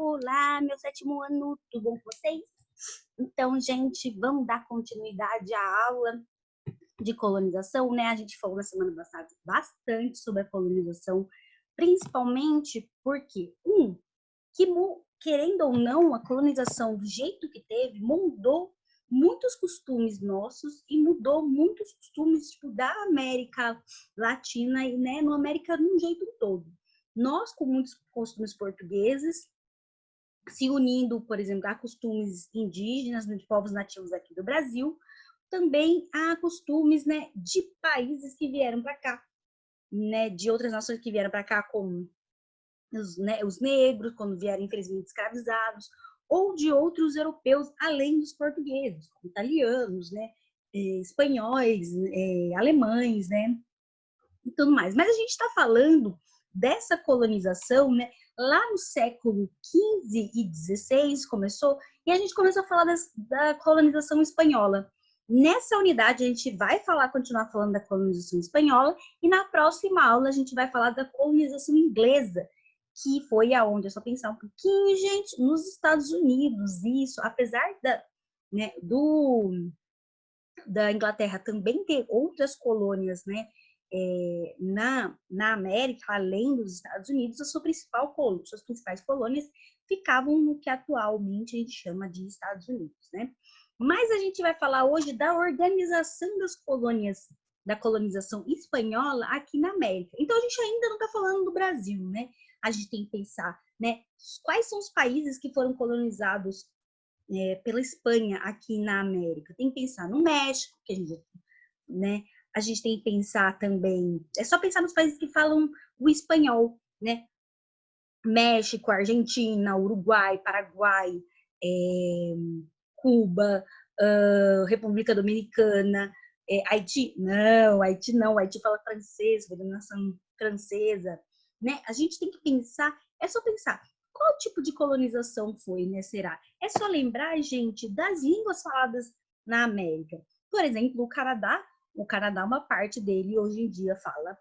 Olá, meu sétimo ano, tudo bom com vocês? Então, gente, vamos dar continuidade à aula de colonização, né? A gente falou na semana passada bastante sobre a colonização, principalmente porque, querendo ou não, a colonização, do jeito que teve, mudou muitos costumes nossos e mudou muitos costumes tipo, da América Latina e, né, no América de um jeito todo. Nós, com muitos costumes portugueses, se unindo, por exemplo, a costumes indígenas, de povos nativos aqui do Brasil, também há costumes, né, de países que vieram para cá, né, de outras nações que vieram para cá, como os negros, quando vieram infelizmente escravizados, ou de outros europeus, além dos portugueses, como italianos, né, espanhóis, alemães, né, e tudo mais. Mas a gente está falando dessa colonização, né? Lá no século XV e XVI começou, e a gente começou a falar da colonização espanhola. Nessa unidade a gente vai continuar falando da colonização espanhola, e na próxima aula a gente vai falar da colonização inglesa, que foi aonde, é só pensar um pouquinho, gente, nos Estados Unidos, isso, apesar né, da Inglaterra também ter outras colônias, né, na América, além dos Estados Unidos, suas principais colônias ficavam no que atualmente a gente chama de Estados Unidos, né? Mas a gente vai falar hoje da organização das colônias, da colonização espanhola aqui na América. Então, a gente ainda não está falando do Brasil, né? A gente tem que pensar, né? Quais são os países que foram colonizados pela Espanha aqui na América? Tem que pensar no México, que a gente, né? A gente tem que pensar também, é só pensar nos países que falam o espanhol, né? México, Argentina, Uruguai, Paraguai, Cuba, República Dominicana, Haiti. Não, Haiti não, Haiti fala francês, foi dominação francesa, né? A gente tem que pensar, é só pensar, qual tipo de colonização foi, né, será? É só lembrar, gente, das línguas faladas na América. Por exemplo, o Canadá, uma parte dele hoje em dia fala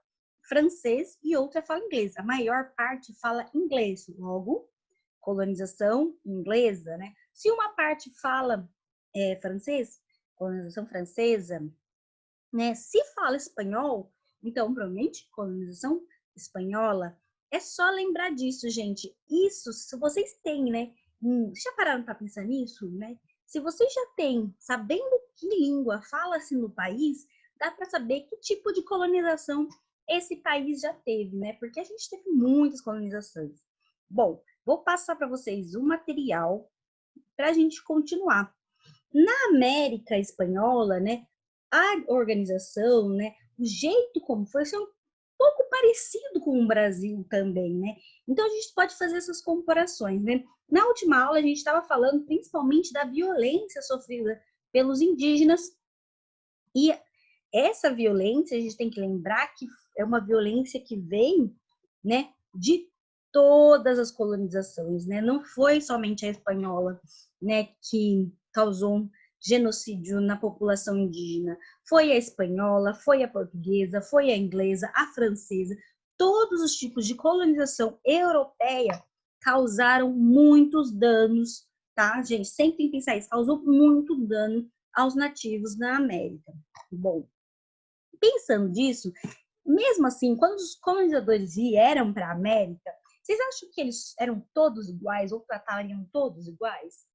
francês e outra fala inglês. A maior parte fala inglês, logo, colonização inglesa, né? Se uma parte fala francês, colonização francesa, né? Se fala espanhol, então, provavelmente, colonização espanhola. É só lembrar disso, gente. Isso, se vocês têm, né? Já pararam para pensar nisso, né? Se vocês já têm, sabendo que língua fala-se no país, dá para saber que tipo de colonização esse país já teve, né? Porque a gente teve muitas colonizações. Bom, vou passar para vocês o material para a gente continuar. Na América Espanhola, né, a organização, né, o jeito como foi um pouco parecido com o Brasil também, né? Então a gente pode fazer essas comparações, né? Na última aula a gente estava falando principalmente da violência sofrida pelos indígenas, e essa violência a gente tem que lembrar que é uma violência que vem, né, de todas as colonizações, né? Não foi somente a espanhola, né, que causou um genocídio na população indígena. Foi a espanhola, foi a portuguesa, foi a inglesa, a francesa. Todos os tipos de colonização europeia causaram muitos danos, tá, gente? Sempre tem que pensar isso, causou muito dano aos nativos na América. Bom, pensando nisso, mesmo assim, quando os colonizadores vieram para a América, vocês acham que eles eram todos iguais ou tratariam todos iguais?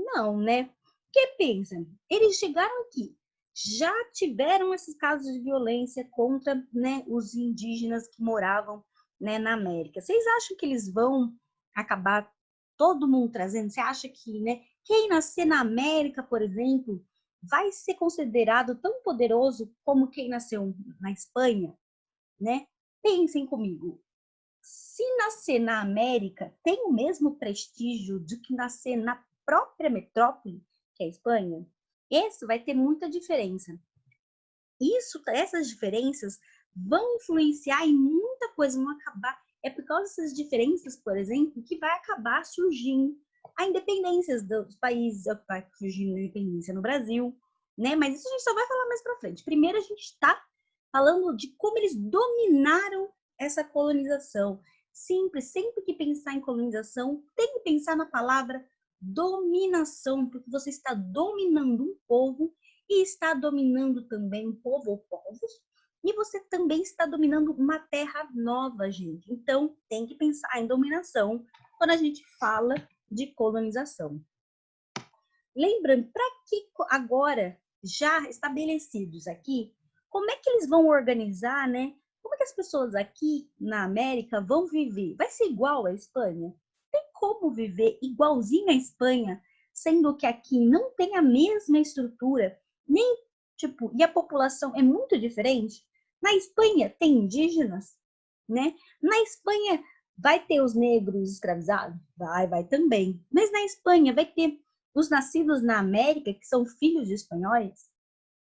Não, né? Porque pensa, eles chegaram aqui, já tiveram esses casos de violência contra, né, os indígenas que moravam, né, na América. Vocês acham que eles vão acabar todo mundo trazendo? Você acha que, né, quem nascer na América, por exemplo, vai ser considerado tão poderoso como quem nasceu na Espanha, né? Pensem comigo. Se nascer na América tem o mesmo prestígio de que nascer na própria metrópole, que é a Espanha, esse vai ter muita diferença. Essas diferenças vão influenciar em muita coisa, vão acabar. É por causa dessas diferenças, por exemplo, que vai acabar surgindo a independência dos países, vai surgindo a independência no Brasil, né? Mas isso a gente só vai falar mais para frente. Primeiro a gente está falando de como eles dominaram essa colonização. Simples, sempre que pensar em colonização, tem que pensar na palavra dominação, porque você está dominando um povo e está dominando também um povo ou povos, e você também está dominando uma terra nova, gente. Então, tem que pensar em dominação quando a gente fala de colonização. Lembrando, para que agora, já estabelecidos aqui, como é que eles vão organizar, né? Como é que as pessoas aqui na América vão viver? Vai ser igual à Espanha? Tem como viver igualzinho à Espanha, sendo que aqui não tem a mesma estrutura, nem tipo, e a população é muito diferente? Na Espanha tem indígenas, né? Na Espanha vai ter os negros escravizados? Vai também. Mas na Espanha vai ter os nascidos na América, que são filhos de espanhóis,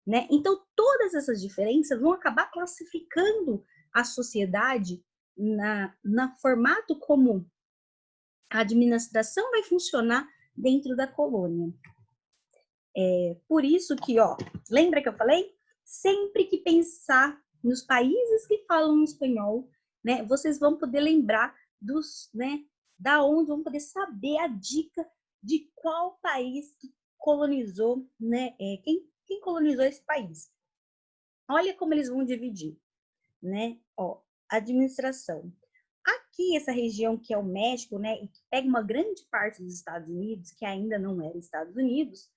né? Então, todas essas diferenças vão acabar classificando a sociedade na formato como a administração vai funcionar dentro da colônia. Por isso que, ó, lembra que eu falei? Sempre que pensar nos países que falam espanhol, né, vocês vão poder lembrar dos, né, da onde vão poder saber a dica de qual país que colonizou, né, quem colonizou esse país. Olha como eles vão dividir, né? Ó, administração. Aqui, essa região que é o México, né, e que pega uma grande parte dos Estados Unidos, que ainda não era Estados Unidos,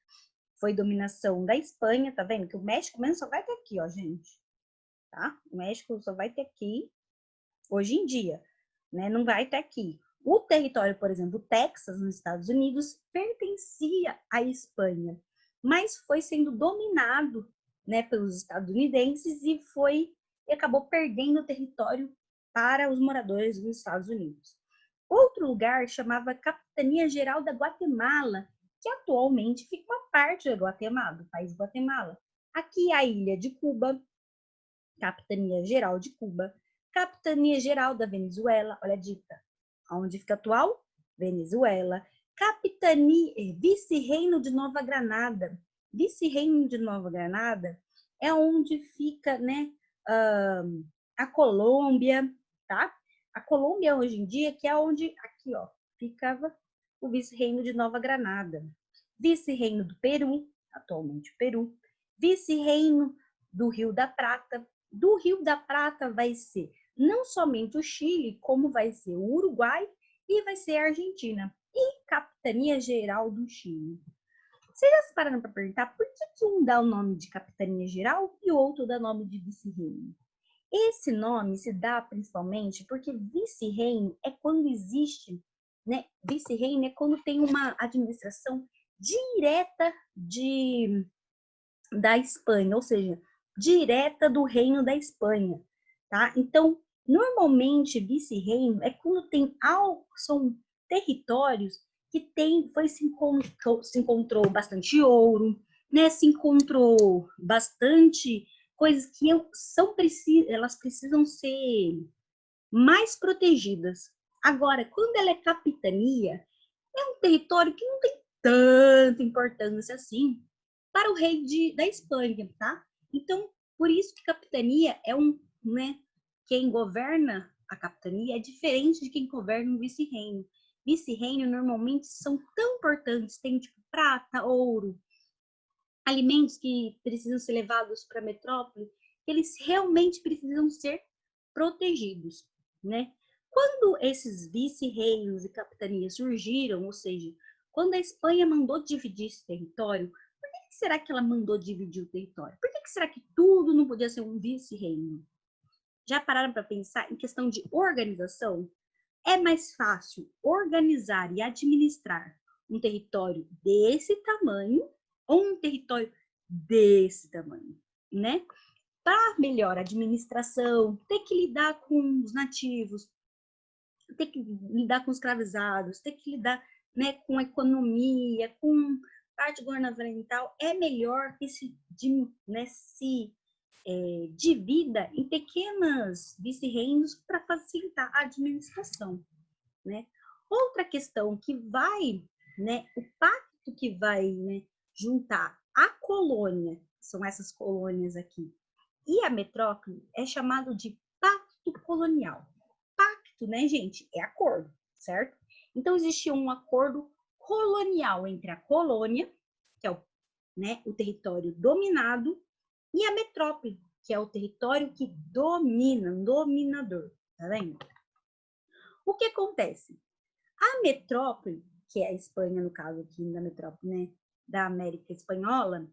foi dominação da Espanha, tá vendo? Que o México mesmo só vai ter aqui, ó, gente. Tá? O México só vai ter aqui hoje em dia, né? Não vai ter aqui. O território, por exemplo, o Texas, nos Estados Unidos, pertencia à Espanha, mas foi sendo dominado, né, pelos estadunidenses e acabou perdendo o território para os moradores dos Estados Unidos. Outro lugar chamava Capitania Geral da Guatemala, que atualmente fica uma parte da Guatemala, do país Guatemala. Aqui a ilha de Cuba, Capitania Geral de Cuba, Capitania Geral da Venezuela, olha a dica, onde fica atual? Venezuela, Capitania, Vice-Reino de Nova Granada. Vice-Reino de Nova Granada é onde fica, né, a Colômbia, tá? A Colômbia hoje em dia, que é onde, aqui, ó, ficava o Vice-Reino de Nova Granada. Vice-Reino do Peru, atualmente o Peru. Vice-Reino do Rio da Prata. Do Rio da Prata vai ser não somente o Chile, como vai ser o Uruguai e vai ser a Argentina. E Capitania Geral do Chile. Vocês já se pararam para perguntar por que um dá o nome de Capitania Geral e o outro dá o nome de Vice-Reino? Esse nome se dá principalmente porque vice-reino é quando existe, né? Vice-reino é quando tem uma administração direta da Espanha, ou seja, direta do reino da Espanha, tá? Então, normalmente vice-reino é quando tem algo, são territórios que se encontrou bastante ouro, né? Se encontrou bastante coisas que elas precisam ser mais protegidas. Agora, quando ela é capitania, é um território que não tem tanta importância assim para o rei da Espanha, tá? Então, por isso que capitania é né, quem governa a capitania é diferente de quem governa um vice-reino. Vice-reino normalmente são tão importantes, tem tipo prata, ouro, alimentos que precisam ser levados para a metrópole, que eles realmente precisam ser protegidos, né? Quando esses vice-reinos e capitanias surgiram, ou seja, quando a Espanha mandou dividir esse território, por que será que ela mandou dividir o território? Por que será que tudo não podia ser um vice-reino? Já pararam para pensar em questão de organização? É mais fácil organizar e administrar um território desse tamanho ou um território desse tamanho, né? Para melhor administração, ter que lidar com os nativos, ter que lidar com os escravizados, ter que lidar, né, com a economia, com parte governamental, é melhor que se divida em pequenas vice-reinos para facilitar a administração, né? Outra questão que vai, né, o pacto que vai, né, juntar a colônia, são essas colônias aqui, e a metrópole é chamado de pacto colonial. pacto, né, gente? É acordo, certo? Então, existia um acordo colonial entre a colônia, que é o território dominado, e a metrópole, que é o território que domina, dominador, tá vendo? O que acontece? A metrópole, que é a Espanha, no caso aqui da metrópole, né, da América Espanhola,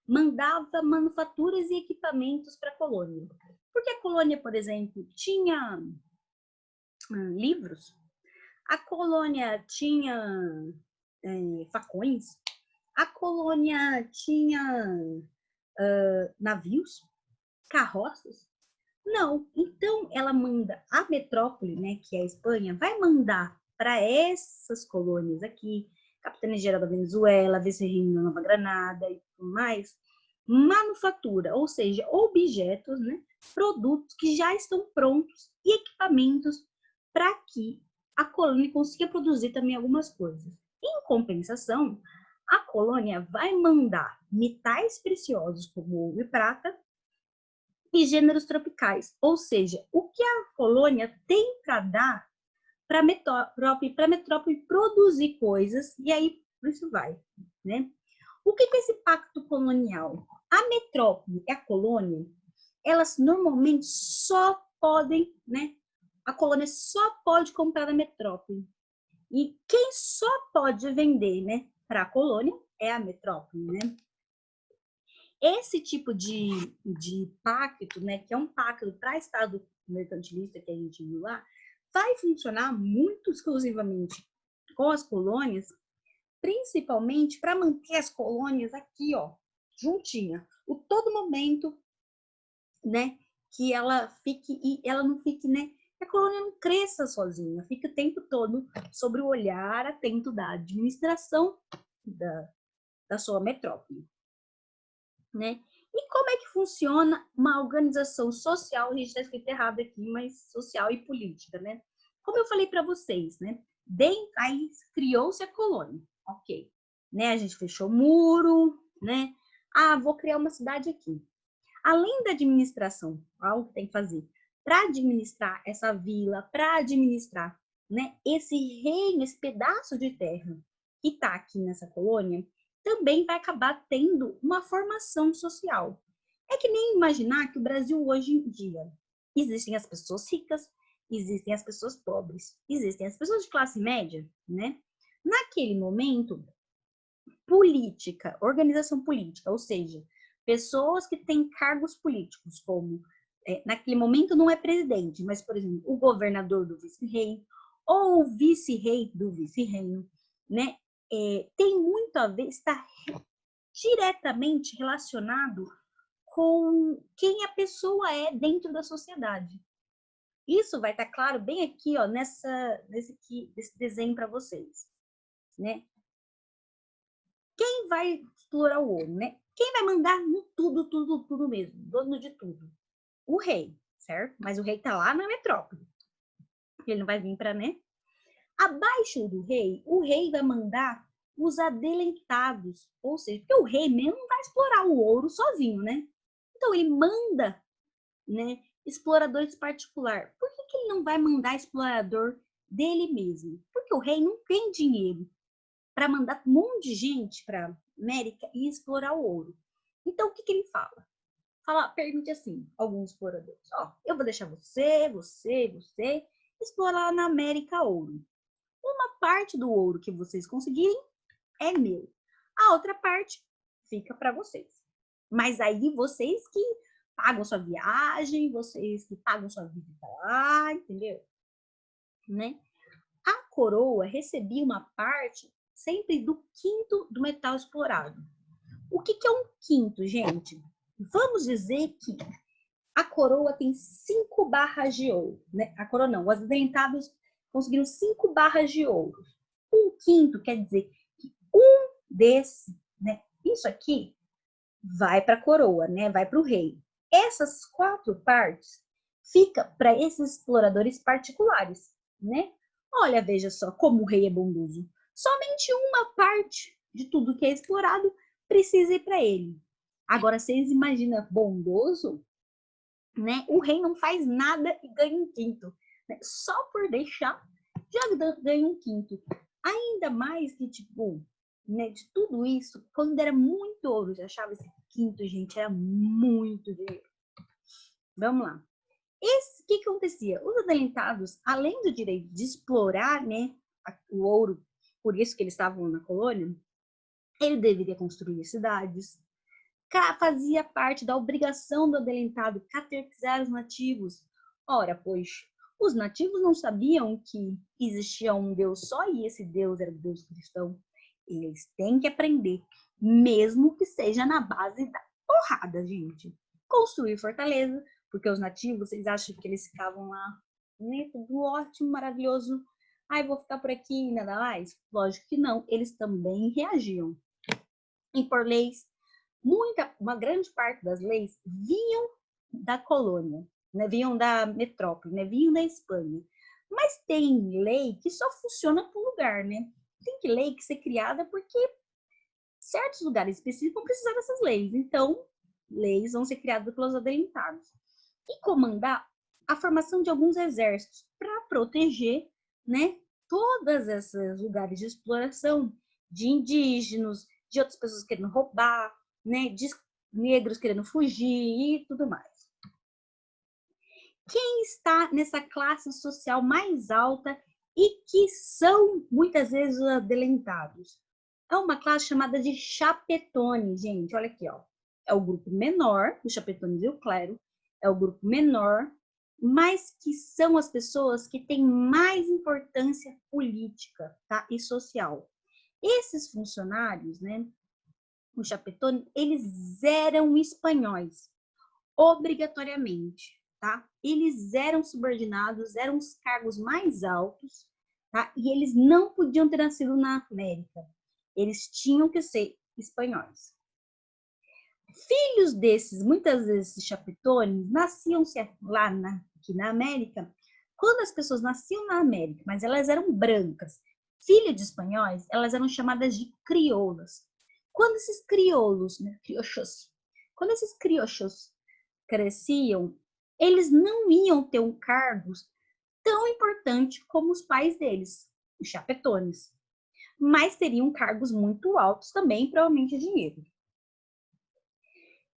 mandava manufaturas e equipamentos para a colônia. Porque a colônia, por exemplo, tinha livros, a colônia tinha facões, a colônia tinha navios, carroças. Não, então ela manda a metrópole, né, que é a Espanha, vai mandar para essas colônias aqui, Capitania Geral da Venezuela, Vice-Reino da Nova Granada e tudo mais, manufatura, ou seja, objetos, né, produtos que já estão prontos e equipamentos para que a colônia consiga produzir também algumas coisas. Em compensação, a colônia vai mandar metais preciosos como ouro e prata e gêneros tropicais, ou seja, o que a colônia tem para dar para a metrópole produzir coisas, e aí por isso vai, né? O que é esse pacto colonial? A metrópole e a colônia, elas normalmente só podem, né? A colônia só pode comprar da metrópole. E quem só pode vender, né, para a colônia é a metrópole, né? Esse tipo de pacto, né, que é um pacto para Estado mercantilista que a gente viu lá, vai funcionar muito exclusivamente com as colônias, principalmente para manter as colônias aqui, ó, juntinha, o todo momento, né, que ela fique e ela não fique, né, que a colônia não cresça sozinha, fica o tempo todo sobre o olhar atento da administração da sua metrópole, né? E como é que funciona uma organização social? A gente está escrito errado aqui, mas social e política, né? Como eu falei para vocês, né? Aí criou-se a colônia, ok? Né? A gente fechou o muro, né? Ah, vou criar uma cidade aqui. Além da administração, algo que tem que fazer para administrar essa vila, para administrar, né, esse reino, esse pedaço de terra que está aqui nessa colônia, também vai acabar tendo uma formação social. É que nem imaginar que o Brasil hoje em dia existem as pessoas ricas, existem as pessoas pobres, existem as pessoas de classe média, né? Naquele momento, política, organização política, ou seja, pessoas que têm cargos políticos, como naquele momento não é presidente, mas, por exemplo, o governador do vice-rei ou o vice-rei do vice-reino, né? Tem muito a ver, está diretamente relacionado com quem a pessoa é dentro da sociedade. Isso vai estar claro bem aqui, ó, nesse desenho para vocês, né? Quem vai explorar o ouro, né? Quem vai mandar no tudo mesmo, dono de tudo? O rei, certo? Mas o rei tá lá na metrópole. Ele não vai vir para, né? Abaixo do rei, o rei vai mandar os adelentados, ou seja, porque o rei mesmo não vai explorar o ouro sozinho, né? Então ele manda, né, exploradores particulares. Por que ele não vai mandar explorador dele mesmo? Porque o rei não tem dinheiro para mandar um monte de gente para América e explorar o ouro. Então o que ele fala? Permite assim, alguns exploradores, ó, eu vou deixar você explorar na América ouro. Uma parte do ouro que vocês conseguirem é meu. A outra parte fica para vocês. Mas aí vocês que pagam sua viagem, vocês que pagam sua visita lá, entendeu? Né? A coroa recebia uma parte sempre do quinto do metal explorado. O que é um quinto, gente? Vamos dizer que a coroa tem 5 barras de ouro, né? A coroa não, os adentados conseguiram 5 barras de ouro. Um quinto quer dizer que um desse, né? Isso aqui vai para a coroa, né? Vai para o rei. Essas 4 partes fica para esses exploradores particulares, né? Olha, veja só como o rei é bondoso. Somente uma parte de tudo que é explorado precisa ir para ele. Agora, vocês imaginam bondoso, né? O rei não faz nada e ganha um quinto. né? Só por deixar, já ganha um quinto. Ainda mais que, tipo, né, de tudo isso, quando era muito ouro, já achava esse quinto, gente, era muito dinheiro. Vamos lá. O que acontecia? Os adelentados, além do direito de explorar, né, o ouro, por isso que eles estavam na colônia, ele deveria construir cidades, fazia parte da obrigação do adelentado catequizar os nativos. Ora, pois, os nativos não sabiam que existia um Deus só e esse Deus era o Deus cristão. Eles têm que aprender, mesmo que seja na base da porrada, gente. Construir fortaleza, porque os nativos, vocês acham que eles ficavam lá, né, tudo ótimo, maravilhoso. Ai, vou ficar por aqui e nada mais? Lógico que não, eles também reagiam. Impor leis, uma grande parte das leis vinham da colônia, né? Vinham da metrópole, né? Vinham da Espanha. Mas tem lei que só funciona para um lugar, né? Tem lei que ser criada porque certos lugares específicos vão precisar dessas leis. Então, leis vão ser criadas pelos adelentados. E comandar a formação de alguns exércitos para proteger, né, todos esses lugares de exploração de indígenas, de outras pessoas querendo roubar, né, de negros querendo fugir e tudo mais. Quem está nessa classe social mais alta e que são muitas vezes adelentados? É uma classe chamada de chapetones, gente. Olha aqui, ó. É o grupo menor, os chapetones e o clero, é o grupo menor, mas que são as pessoas que têm mais importância política, tá? E social. Esses funcionários, né, os chapetones, eles eram espanhóis, obrigatoriamente, tá? Eles eram subordinados, eram os cargos mais altos, tá? E eles não podiam ter nascido na América. Eles tinham que ser espanhóis. Filhos desses, muitas vezes chapetones, nasciam lá aqui na América. Quando as pessoas nasciam na América, mas elas eram brancas, filhas de espanhóis, elas eram chamadas de crioulas. Quando esses crioulos, né, quando esses criochos cresciam, eles não iam ter um cargo tão importante como os pais deles, os chapetones, mas teriam cargos muito altos também, provavelmente dinheiro.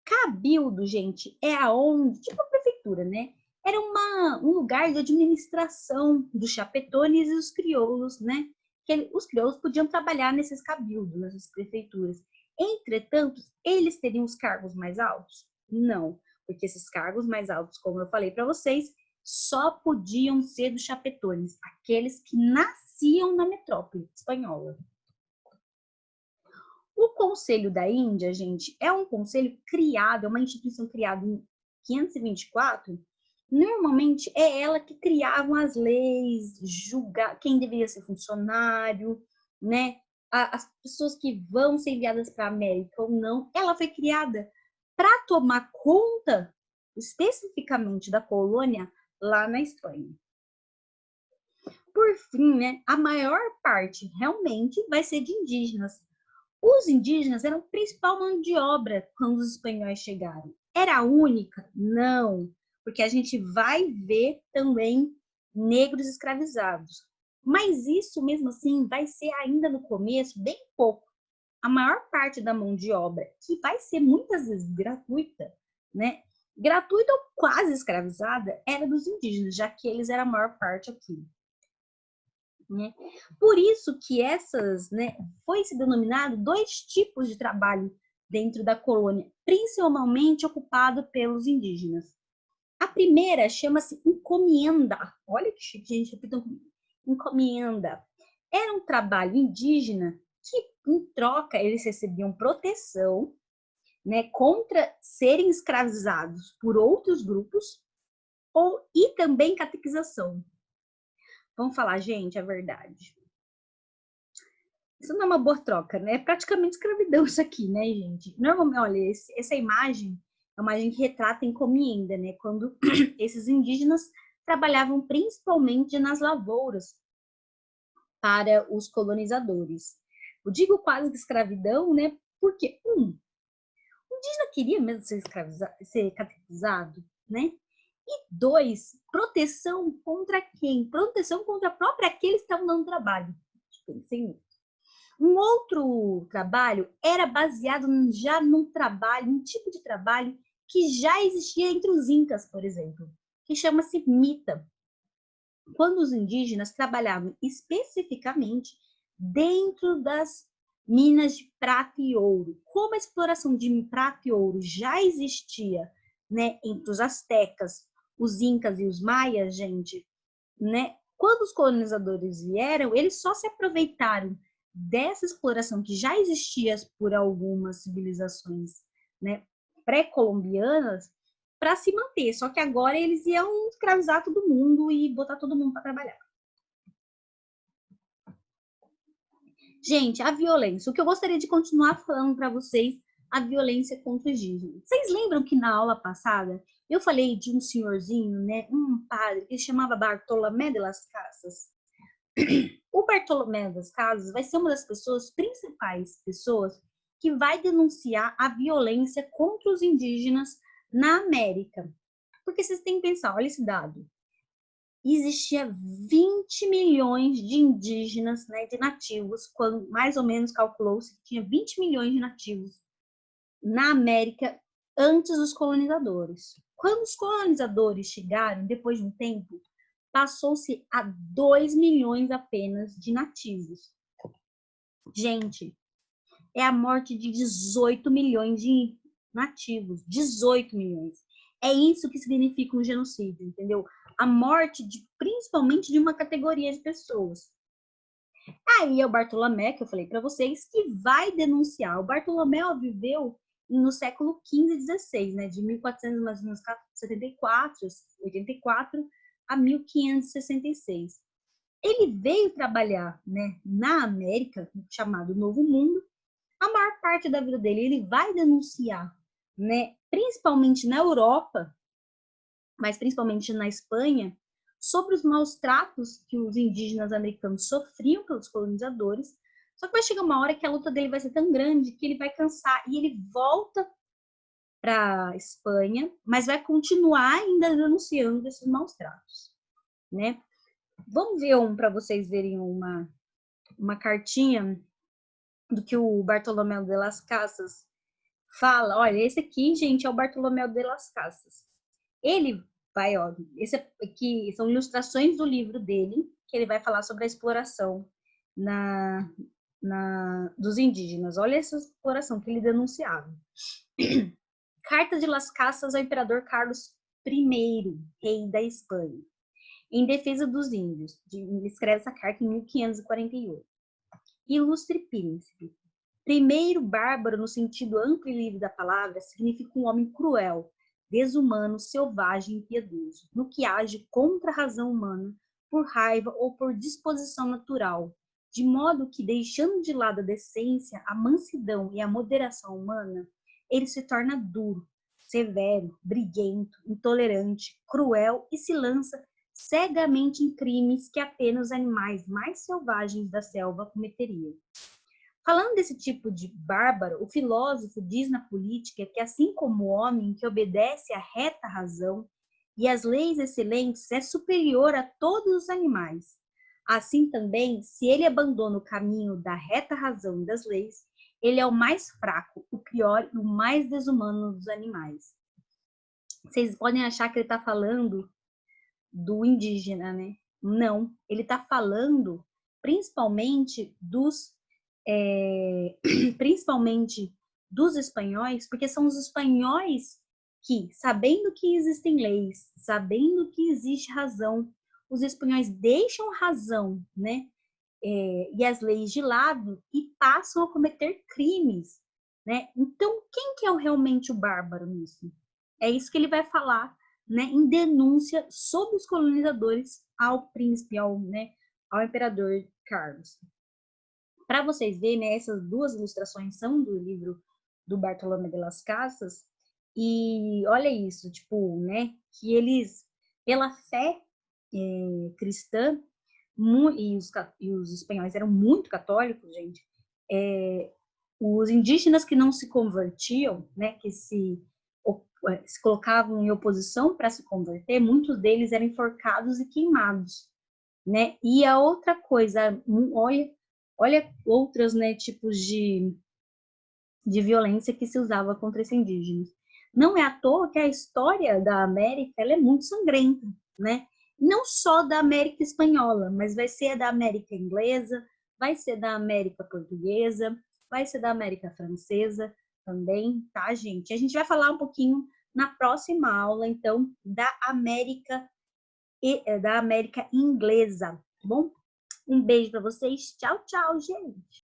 Cabildo, gente, é aonde, tipo a prefeitura, né? Era um lugar de administração dos chapetones e os crioulos, né? Os crioulos podiam trabalhar nesses cabildos, nessas prefeituras. Entretanto, eles teriam os cargos mais altos? Não, porque esses cargos mais altos, como eu falei para vocês, só podiam ser dos chapetones, aqueles que nasciam na metrópole espanhola. O Conselho da Índia, gente, é um conselho criado, é uma instituição criada em 524. Normalmente é ela que criava as leis, julgar quem deveria ser funcionário, né? As pessoas que vão ser enviadas para a América ou não. Ela foi criada para tomar conta especificamente da colônia lá na Espanha. Por fim, né, a maior parte realmente vai ser de indígenas. Os indígenas eram a principal mão de obra quando os espanhóis chegaram. Era a única? Não, porque a gente vai ver também negros escravizados. Mas isso mesmo assim vai ser ainda no começo bem pouco. A maior parte da mão de obra, que vai ser muitas vezes gratuita, né? Gratuita ou quase escravizada, era dos indígenas, já que eles eram a maior parte aqui. Né? Por isso que foi se denominado dois tipos de trabalho dentro da colônia, principalmente ocupado pelos indígenas. A primeira chama-se encomienda. Olha que chique, gente, encomienda. Era um trabalho indígena que, em troca, eles recebiam proteção, né, contra serem escravizados por outros grupos e também catequização. Vamos falar, gente, a verdade. Isso não é uma boa troca, né? É praticamente escravidão isso aqui, né, gente? Normalmente, olha, essa imagem é uma imagem que retrata a encomienda, né? Quando esses indígenas trabalhavam principalmente nas lavouras para os colonizadores. Eu digo quase que escravidão, né? Porque, o indígena queria mesmo ser catequizado, né? E 2, proteção contra quem? Proteção contra a própria aqueles que estavam dando trabalho. Pensem nisso. Um outro trabalho era baseado já num trabalho, um tipo de trabalho que já existia entre os incas, por exemplo, que chama-se mita. Quando os indígenas trabalhavam especificamente dentro das minas de prata e ouro. Como a exploração de prata e ouro já existia, né, entre os astecas, os incas e os maias, gente, né? Quando os colonizadores vieram, eles só se aproveitaram dessa exploração que já existia por algumas civilizações, né, pré-colombianas para se manter. Só que agora eles iam escravizar todo mundo e botar todo mundo para trabalhar. Gente, a violência. O que eu gostaria de continuar falando para vocês, a violência contra os indígenas. Vocês lembram que na aula passada eu falei de um senhorzinho, né, um padre que se chamava Bartolomé de las Casas? O Bartolomé das Casas vai ser uma das principais pessoas que vai denunciar a violência contra os indígenas na América. Porque vocês têm que pensar, olha esse dado. Existia 20 milhões de indígenas, né, de nativos, quando mais ou menos calculou-se que tinha 20 milhões de nativos na América antes dos colonizadores. Quando os colonizadores chegaram, depois de um tempo, passou-se a 2 milhões apenas de nativos. Gente, é a morte de 18 milhões de nativos. 18 milhões. É isso que significa um genocídio, entendeu? A morte, principalmente de uma categoria de pessoas. Aí é o Bartolomé, que eu falei para vocês, que vai denunciar. O Bartolomé viveu no século XV e XVI, né? De 1474, 84 a 1566. Ele veio trabalhar, né, na América, chamado Novo Mundo. A maior parte da vida dele, ele vai denunciar, né, principalmente na Europa, mas principalmente na Espanha, sobre os maus tratos que os indígenas americanos sofriam pelos colonizadores. Só que vai chegar uma hora que a luta dele vai ser tão grande que ele vai cansar e ele volta para a Espanha, mas vai continuar ainda denunciando esses maus tratos, né? Vamos ver para vocês verem uma cartinha do que o Bartolomé de las Casas fala. Olha, esse aqui, gente, é o Bartolomé de las Casas. Ele vai, ó, esse aqui são ilustrações do livro dele, que ele vai falar sobre a exploração dos indígenas. Olha essa exploração que ele denunciava. Carta de las Casas ao imperador Carlos I, rei da Espanha, em defesa dos índios. Ele escreve essa carta em 1548. Ilustre príncipe. Primeiro, bárbaro, no sentido amplo e livre da palavra, significa um homem cruel, desumano, selvagem e impiedoso, no que age contra a razão humana, por raiva ou por disposição natural, de modo que, deixando de lado a decência, a mansidão e a moderação humana, ele se torna duro, severo, briguento, intolerante, cruel e se lança cegamente em crimes que apenas os animais mais selvagens da selva cometeriam. Falando desse tipo de bárbaro, o filósofo diz na política que, assim como o homem que obedece à reta razão e às leis excelentes é superior a todos os animais, assim também, se ele abandona o caminho da reta razão e das leis, ele é o mais fraco, o pior e o mais desumano dos animais. Vocês podem achar que ele está falando do indígena, né? Não, ele está falando principalmente principalmente dos espanhóis, porque são os espanhóis que, sabendo que existem leis, sabendo que existe razão, os espanhóis deixam razão, né, e as leis de lado e passam a cometer crimes, né? Então, quem que é realmente o bárbaro nisso? É isso que ele vai falar, né, em denúncia sobre os colonizadores ao príncipe, ao imperador Carlos. Para vocês verem, né, essas duas ilustrações são do livro do Bartolomé de las Casas, e olha isso, tipo, né, que eles, pela fé cristã, e os espanhóis eram muito católicos, gente, os indígenas que não se convertiam, né, se colocavam em oposição para se converter, muitos deles eram enforcados e queimados, né? E a outra coisa, olha outros, né, tipos de violência que se usava contra esses indígenas. Não é à toa que a história da América ela é muito sangrenta, né? Não só da América espanhola, mas vai ser da América inglesa, vai ser da América portuguesa, vai ser da América francesa também, tá, gente? A gente vai falar um pouquinho na próxima aula, então, da América inglesa, tá bom? Um beijo para vocês. Tchau, tchau, gente.